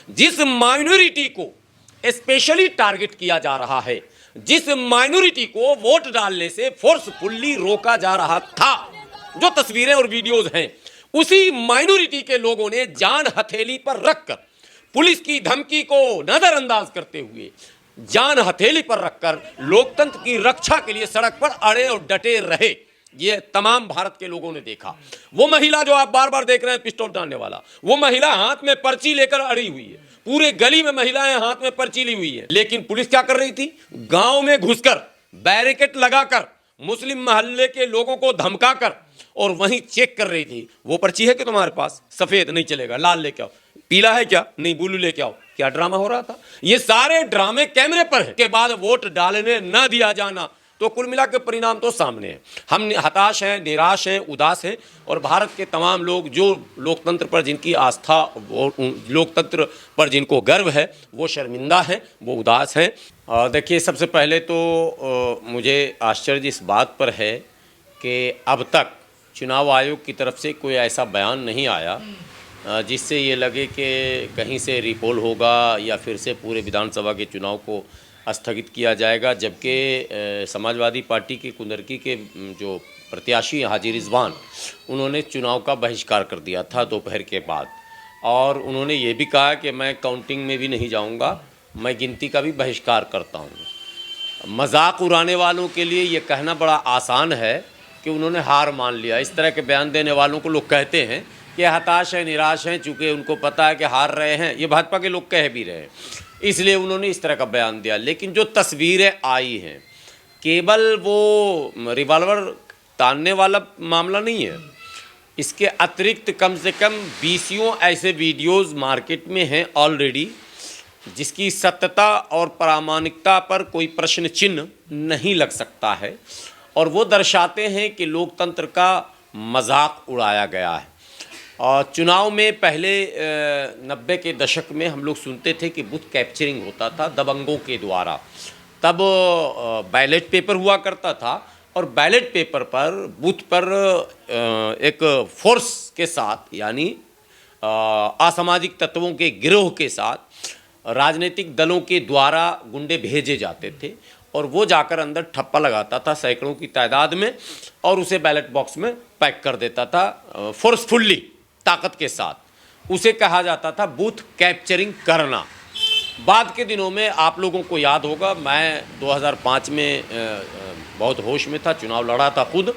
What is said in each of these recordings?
जिस माइनॉरिटी को specially target किया जा रहा है, जिस माइनॉरिटी को वोट डालने से फोर्सफुल्ली रोका जा रहा था, जो तस्वीरें और वीडियोज हैं, उसी माइनॉरिटी के लोगों ने जान हथेली पर रखकर, पुलिस की धमकी को नजरअंदाज करते हुए जान हथेली पर रखकर लोकतंत्र की रक्षा के लिए सड़क पर अड़े और डटे रहे। ये तमाम भारत के लोगों ने देखा। वो महिला जो आप बार बार देख रहे हैं पिस्टल डालने वाला, वो महिला हाथ में पर्ची लेकर अड़ी हुई है। पूरे गली में महिलाएं हाथ में पर्ची ली हुई है, लेकिन पुलिस क्या कर रही थी? गांव में घुसकर बैरिकेड लगाकर मुस्लिम मोहल्ले के लोगों को धमकाकर और वहीं चेक कर रही थी, वो पर्ची है कि तुम्हारे पास? सफेद नहीं चलेगा, लाल लेके आओ। पीला है क्या? नहीं, ब्लू लेके आओ। क्या ड्रामा हो रहा था? ये सारे ड्रामे कैमरे पर है। के बाद वोट डालने न दिया जाना, तो कुल मिला के परिणाम तो सामने है। हम हताश हैं, निराश हैं, उदास हैं, और भारत के तमाम लोग जो लोकतंत्र पर जिनकी आस्था, लोकतंत्र पर जिनको गर्व है, वो शर्मिंदा हैं, वो उदास हैं। देखिए, सबसे पहले तो मुझे आश्चर्य इस बात पर है कि अब तक चुनाव आयोग की तरफ से कोई ऐसा बयान नहीं आया जिससे ये लगे कि कहीं से रिपोल होगा या फिर से पूरे विधानसभा के चुनाव को स्थगित किया जाएगा। जबकि समाजवादी पार्टी की कुंदरकी के जो प्रत्याशी हाजी रिजवान, उन्होंने चुनाव का बहिष्कार कर दिया था दोपहर के बाद, और उन्होंने ये भी कहा कि मैं काउंटिंग में भी नहीं जाऊंगा, मैं गिनती का भी बहिष्कार करता हूं। मजाक उड़ाने वालों के लिए ये कहना बड़ा आसान है कि उन्होंने हार मान लिया। इस तरह के बयान देने वालों को लोग कहते हैं कि हताश हैं, निराश हैं, चूँकि उनको पता है कि हार रहे हैं। ये भाजपा के लोग कह भी रहे हैं, इसलिए उन्होंने इस तरह का बयान दिया। लेकिन जो तस्वीरें आई हैं, केवल वो रिवॉल्वर तानने वाला मामला नहीं है, इसके अतिरिक्त कम से कम 20 ऐसे वीडियोस मार्केट में हैं ऑलरेडी, जिसकी सत्यता और प्रामाणिकता पर कोई प्रश्न चिन्ह नहीं लग सकता है, और वो दर्शाते हैं कि लोकतंत्र का मजाक उड़ाया गया है। और चुनाव में पहले 90 के दशक में हम लोग सुनते थे कि बूथ कैप्चरिंग होता था दबंगों के द्वारा। तब बैलेट पेपर हुआ करता था, और बैलेट पेपर पर बूथ पर एक फोर्स के साथ, यानी असामाजिक तत्वों के गिरोह के साथ राजनीतिक दलों के द्वारा गुंडे भेजे जाते थे, और वो जाकर अंदर ठप्पा लगाता था सैकड़ों की तादाद में, और उसे बैलेट बॉक्स में पैक कर देता था फोर्सफुल्ली, ताकत के साथ। उसे कहा जाता था बूथ कैप्चरिंग करना। बाद के दिनों में आप लोगों को याद होगा, मैं 2005 में बहुत होश में था, चुनाव लड़ा था खुद,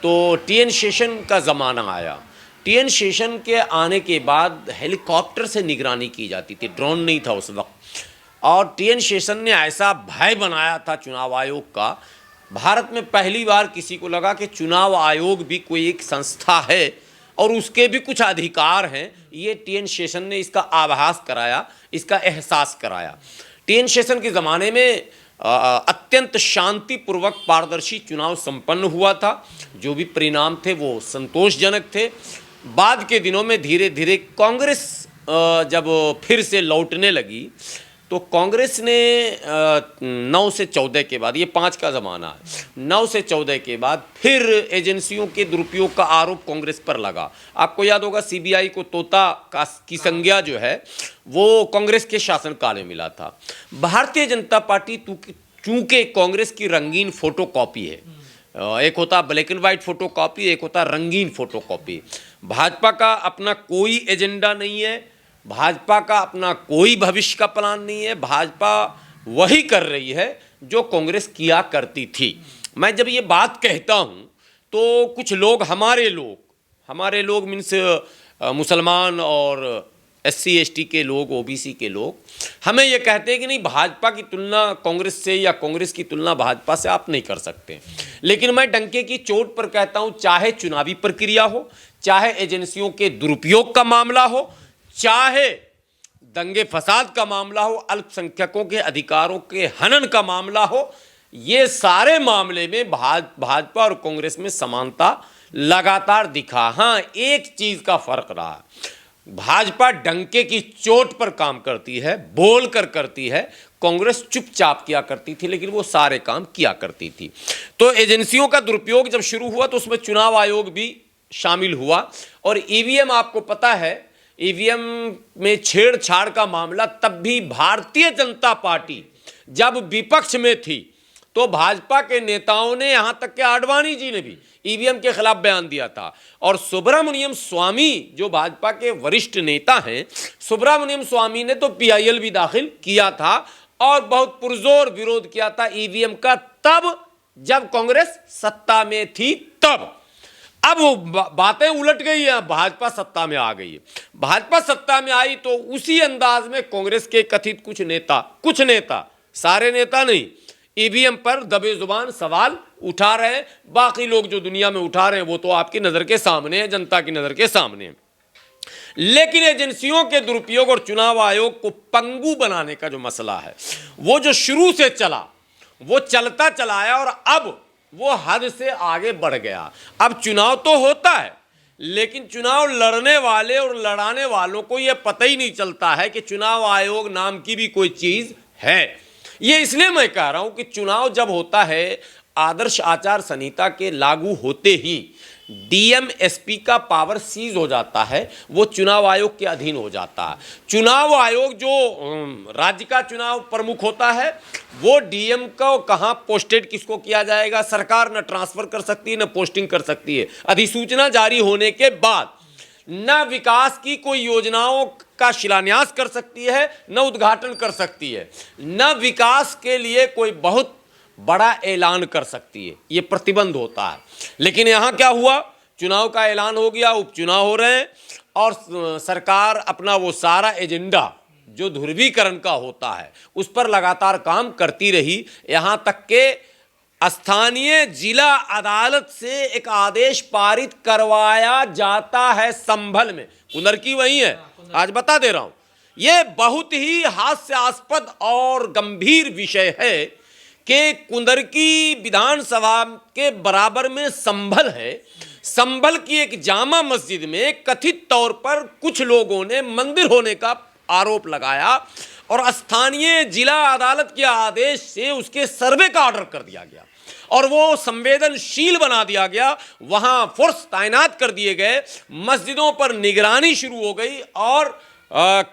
तो टीएन शेषन का ज़माना आया। टीएन शेषन के आने के बाद हेलीकॉप्टर से निगरानी की जाती थी, ड्रोन नहीं था उस वक्त, और टीएन शेषन ने ऐसा भय बनाया था चुनाव आयोग का। भारत में पहली बार किसी को लगा कि चुनाव आयोग भी कोई एक संस्था है और उसके भी कुछ अधिकार हैं। ये टीएन शेषन ने इसका आभास कराया, इसका एहसास कराया। टीएन शेषन के ज़माने में अत्यंत शांतिपूर्वक पारदर्शी चुनाव संपन्न हुआ था। जो भी परिणाम थे वो संतोषजनक थे। बाद के दिनों में धीरे धीरे कांग्रेस जब फिर से लौटने लगी, तो कांग्रेस ने 9 से 14 के बाद, ये 5 का ज़माना है, 9 से 14 के बाद फिर एजेंसियों के दुरुपयोग का आरोप कांग्रेस पर लगा। आपको याद होगा सीबीआई को तोता की संज्ञा जो है वो कांग्रेस के शासनकाल में मिला था। भारतीय जनता पार्टी चूँकि कांग्रेस की रंगीन फोटो कॉपी है, एक होता black and white photo copy, एक होता रंगीन फोटो कॉपी। भाजपा का अपना कोई एजेंडा नहीं है, भाजपा का अपना कोई भविष्य का प्लान नहीं है। भाजपा वही कर रही है जो कांग्रेस किया करती थी। मैं जब ये बात कहता हूँ तो कुछ लोग, हमारे लोग मीन्स मुसलमान और SC ST के लोग, OBC के लोग, हमें ये कहते हैं कि नहीं, भाजपा की तुलना कांग्रेस से या कांग्रेस की तुलना भाजपा से आप नहीं कर सकते। लेकिन मैं डंके की चोट पर कहता हूँ, चाहे चुनावी प्रक्रिया हो, चाहे एजेंसियों के दुरुपयोग का मामला हो, चाहे दंगे फसाद का मामला हो, अल्पसंख्यकों के अधिकारों के हनन का मामला हो, ये सारे मामले में भाजपा और कांग्रेस में समानता लगातार दिखा। हाँ, एक चीज का फर्क रहा, भाजपा डंके की चोट पर काम करती है, बोल कर करती है, कांग्रेस चुपचाप किया करती थी, लेकिन वो सारे काम किया करती थी। तो एजेंसियों का दुरुपयोग जब शुरू हुआ तो उसमें चुनाव आयोग भी शामिल हुआ, और ईवीएम, आपको पता है ईवीएम में छेड़छाड़ का मामला तब भी भारतीय जनता पार्टी जब विपक्ष में थी तो भाजपा के नेताओं ने, यहां तक कि आडवाणी जी ने भी ईवीएम के खिलाफ बयान दिया था। और सुब्रमण्यम स्वामी जो भाजपा के वरिष्ठ नेता हैं, सुब्रमण्यम स्वामी ने तो पीआईएल भी दाखिल किया था और बहुत पुरजोर विरोध किया था ईवीएम का, तब जब कांग्रेस सत्ता में थी तब। अब वो बातें उलट गई हैं, भाजपा सत्ता में आ गई है। भाजपा सत्ता में आई तो उसी अंदाज में कांग्रेस के कथित कुछ नेता, सारे नेता नहीं, ईवीएम पर दबे जुबान सवाल उठा रहे हैं। बाकी लोग जो दुनिया में उठा रहे हैं वो तो आपकी नजर के सामने है, जनता की नजर के सामने है। लेकिन एजेंसियों के दुरुपयोग और चुनाव आयोग को पंगु बनाने का जो मसला है, वो जो शुरू से चला वो चलता चला है और अब वो हद से आगे बढ़ गया। अब चुनाव तो होता है, लेकिन चुनाव लड़ने वाले और लड़ाने वालों को यह पता ही नहीं चलता है कि चुनाव आयोग नाम की भी कोई चीज है। ये इसलिए मैं कह रहा हूं कि चुनाव जब होता है, आदर्श आचार संहिता के लागू होते ही डीएम एसपी का पावर सीज हो जाता है, वो चुनाव आयोग के अधीन हो जाता है। चुनाव आयोग जो राज्य का चुनाव प्रमुख होता है, वो डीएम को कहाँ पोस्टेड किसको किया जाएगा, सरकार न ट्रांसफर कर सकती है न पोस्टिंग कर सकती है। अधिसूचना जारी होने के बाद न विकास की कोई योजनाओं का शिलान्यास कर सकती है, न उद्घाटन कर सकती है, न विकास के लिए कोई बहुत बड़ा ऐलान कर सकती है। ये प्रतिबंध होता है। लेकिन यहाँ क्या हुआ, चुनाव का ऐलान हो गया, उपचुनाव हो रहे हैं और सरकार अपना वो सारा एजेंडा जो ध्रुवीकरण का होता है उस पर लगातार काम करती रही। यहाँ तक के स्थानीय जिला अदालत से एक आदेश पारित करवाया जाता है संभल में। कुंदरकी वही है, आज बता दे रहा हूं। यह बहुत ही हास्यास्पद और गंभीर विषय है कि कुंदरकी विधानसभा के बराबर में संभल है। संभल की एक जामा मस्जिद में कथित तौर पर कुछ लोगों ने मंदिर होने का आरोप लगाया और स्थानीय जिला अदालत के आदेश से उसके सर्वे का ऑर्डर कर दिया गया और वो संवेदनशील बना दिया गया। वहां फोर्स तैनात कर दिए गए, मस्जिदों पर निगरानी शुरू हो गई और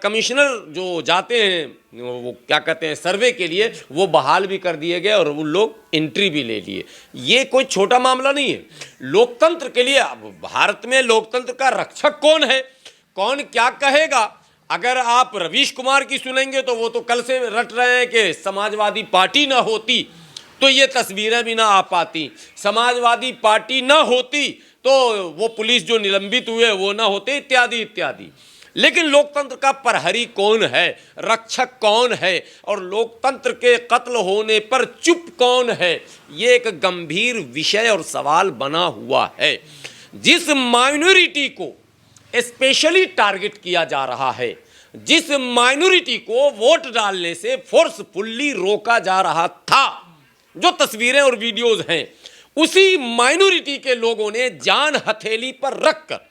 कमिश्नर जो जाते हैं वो क्या कहते हैं सर्वे के लिए, वो बहाल भी कर दिए गए और वो लोग एंट्री भी ले लिए। ये कोई छोटा मामला नहीं है लोकतंत्र के लिए। अब भारत में लोकतंत्र का रक्षक कौन है, कौन क्या कहेगा? अगर आप रवीश कुमार की सुनेंगे तो वो तो कल से रट रहे हैं कि समाजवादी पार्टी ना होती तो ये तस्वीरें भी ना आ पाती, समाजवादी पार्टी ना होती तो वो पुलिस जो निलंबित हुए वो ना होते, इत्यादि इत्यादि। लेकिन लोकतंत्र का प्रहरी कौन है, रक्षक कौन है और लोकतंत्र के कत्ल होने पर चुप कौन है, ये एक गंभीर विषय और सवाल बना हुआ है। जिस माइनॉरिटी को स्पेशली टारगेट किया जा रहा है, जिस माइनॉरिटी को वोट डालने से फोर्सफुल्ली रोका जा रहा था, जो तस्वीरें और वीडियोज हैं, उसी माइनॉरिटी के लोगों ने जान हथेली पर रखकर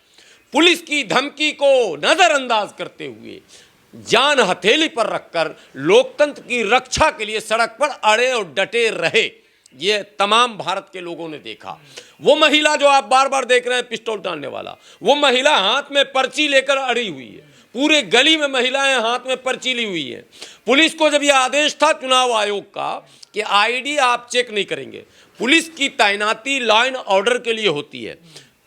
पुलिस की धमकी को नजरअंदाज करते हुए जान हथेली पर रखकर लोकतंत्र की रक्षा के लिए सड़क पर अड़े और डटे रहे। ये तमाम भारत के लोगों ने देखा। वो महिला जो आप बार बार देख रहे हैं पिस्टल टानने वाला, वो महिला हाथ में पर्ची लेकर अड़ी हुई है। पूरे गली में महिलाएं हाथ में पर्ची ली हुई है। पुलिस को जब यह आदेश था चुनाव आयोग का कि आईडी आप चेक नहीं करेंगे, पुलिस की तैनाती लॉ एंड ऑर्डर के लिए होती है,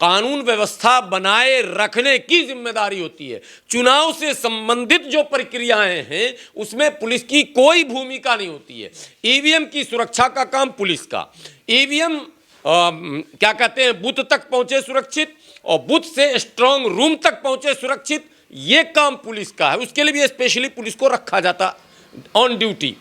कानून व्यवस्था बनाए रखने की जिम्मेदारी होती है। चुनाव से संबंधित जो प्रक्रियाएं हैं उसमें पुलिस की कोई भूमिका नहीं होती है। ईवीएम की सुरक्षा का काम पुलिस का, ईवीएम क्या कहते हैं बूथ तक पहुंचे सुरक्षित और बूथ से स्ट्रांग रूम तक पहुंचे सुरक्षित, ये काम पुलिस का है। उसके लिए भी स्पेशली पुलिस को रखा जाता ऑन ड्यूटी।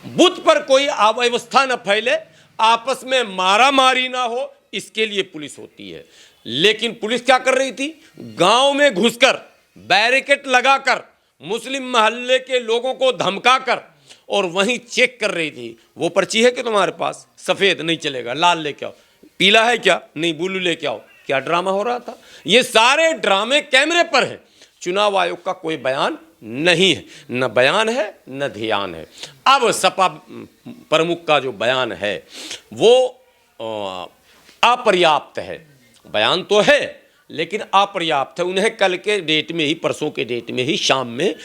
बूथ पर कोई अव्यवस्था न फैले, आपस में मारामारी ना हो, इसके लिए पुलिस होती है। लेकिन पुलिस क्या कर रही थी, गांव में घुसकर बैरिकेड लगाकर मुस्लिम मोहल्ले के लोगों को धमकाकर और वहीं चेक कर रही थी। वो पर्ची है कि तुम्हारे पास, सफेद नहीं चलेगा, लाल लेके आओ, पीला है क्या, नहीं ब्लू लेके आओ। क्या ड्रामा हो रहा था। ये सारे ड्रामे कैमरे पर हैं। चुनाव आयोग का कोई बयान नहीं है, न बयान है न ध्यान है। अब सपा प्रमुख का जो बयान है वो अपर्याप्त है। बयान तो है लेकिन अपर्याप्त है। उन्हें कल के डेट में ही, परसों के डेट में ही शाम में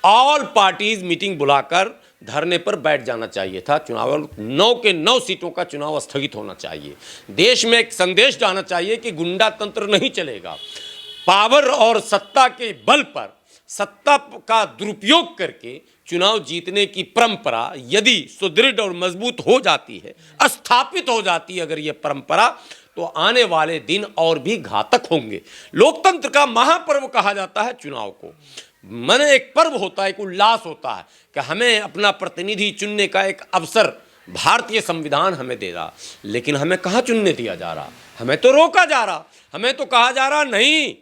ऑल पार्टीज मीटिंग बुलाकर धरने पर बैठ जाना चाहिए था। चुनाव 9 के 9 सीटों का चुनाव स्थगित होना चाहिए। देश में एक संदेश जाना चाहिए कि गुंडा तंत्र नहीं चलेगा। पावर और सत्ता के बल पर सत्ता का दुरुपयोग करके चुनाव जीतने की परंपरा यदि सुदृढ़ और मजबूत हो जाती है, स्थापित हो जाती है अगर ये परंपरा, तो आने वाले दिन और भी घातक होंगे। लोकतंत्र का महापर्व कहा जाता है चुनाव को। माने एक पर्व होता है, एक उल्लास होता है कि हमें अपना प्रतिनिधि चुनने का एक अवसर भारतीय संविधान हमें दे रहा, लेकिन हमें कहाँ चुनने दिया जा रहा? हमें तो रोका जा रहा। हमें तो कहा जा रहा नहीं,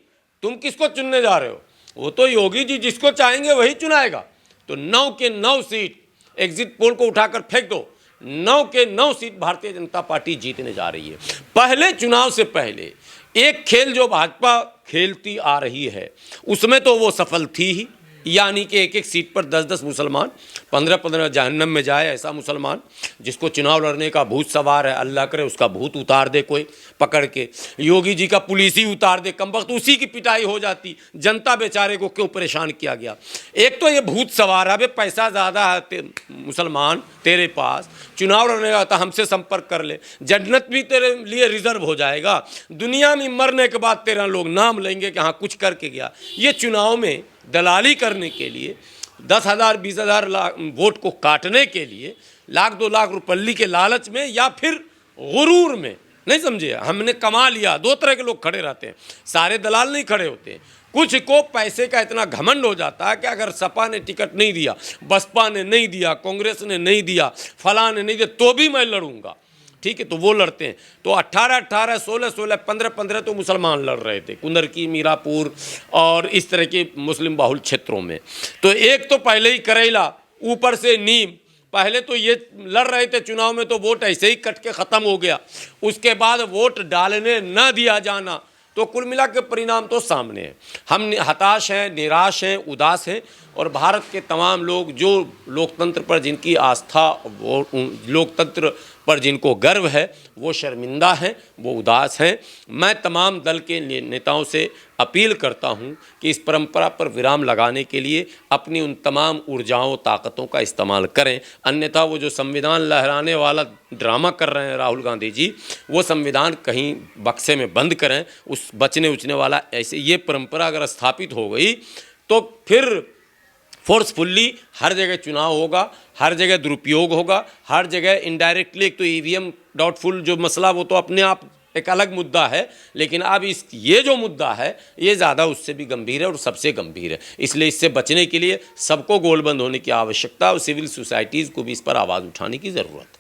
तुम किसको चुनने जा रहे हो? वो तो योगी जी जिसको चाहेंगे वही चुनाएगा। तो 9 के 9 सीट, एग्जिट पोल को उठाकर फेंक दो, 9 के 9 सीट भारतीय जनता पार्टी जीतने जा रही है। पहले चुनाव से पहले एक खेल जो भाजपा खेलती आ रही है उसमें तो वो सफल थी ही, यानी कि एक एक सीट पर 10-10 मुसलमान, 15-15 जहन्नम में जाए ऐसा मुसलमान जिसको चुनाव लड़ने का भूत सवार है, अल्लाह करे उसका भूत उतार दे कोई पकड़ के, योगी जी का पुलिस ही उतार दे, कमबख्त उसी की पिटाई हो जाती। जनता बेचारे को क्यों परेशान किया गया? एक तो ये भूत सवार है, अबे पैसा ज़्यादा है मुसलमान तेरे पास, चुनाव लड़ने का तो हमसे संपर्क कर ले, जन्नत भी तेरे लिए रिजर्व हो जाएगा, दुनिया में मरने के बाद तेरा लोग नाम लेंगे कि हाँ कुछ करके गया। ये चुनाव में दलाली करने के लिए 10,000 20,000 वोट को काटने के लिए, 1-2 लाख रुपये के लालच में या फिर गुरूर में, नहीं समझे, हमने कमा लिया। 2 तरह के लोग खड़े रहते हैं, सारे दलाल नहीं खड़े होते। कुछ को पैसे का इतना घमंड हो जाता है कि अगर सपा ने टिकट नहीं दिया, बसपा ने नहीं दिया, कांग्रेस ने नहीं दिया, फलां ने नहीं दिया, तो भी मैं लड़ूंगा, ठीक है, तो वो लड़ते हैं। तो 18-18, 16-16, 15-15 तो मुसलमान लड़ रहे थे कुंदरकी, मीरापुर और इस तरह के मुस्लिम बाहुल क्षेत्रों में। तो एक तो पहले ही करेला, ऊपर से नीम, पहले तो ये लड़ रहे थे चुनाव में तो वोट ऐसे ही कट के ख़त्म हो गया। उसके बाद वोट डालने न दिया जाना, तो कुल मिला के परिणाम तो सामने है। हम हताश हैं, निराश हैं, उदास हैं, और भारत के तमाम लोग जो लोकतंत्र पर जिनकी आस्था, वो लोकतंत्र पर जिनको गर्व है, वो शर्मिंदा हैं, वो उदास हैं। मैं तमाम दल के नेताओं से अपील करता हूं कि इस परंपरा पर विराम लगाने के लिए अपनी उन तमाम ऊर्जाओं, ताकतों का इस्तेमाल करें। अन्यथा वो जो संविधान लहराने वाला ड्रामा कर रहे हैं राहुल गांधी जी, वो संविधान कहीं बक्से में बंद करें। उस बचने उचने वाला ऐसे ये परंपरा अगर स्थापित हो गई तो फिर फोर्सफुल्ली हर जगह चुनाव होगा, हर जगह दुरुपयोग होगा, हर जगह इनडायरेक्टली। एक तो ईवीएम डाउटफुल जो मसला, वो तो अपने आप एक अलग मुद्दा है, लेकिन अब ये जो मुद्दा है ये ज़्यादा उससे भी गंभीर है और सबसे गंभीर है। इसलिए इससे बचने के लिए सबको गोलबंद होने की आवश्यकता और सिविल सोसाइटीज़ को भी इस पर आवाज़ उठाने की ज़रूरत है।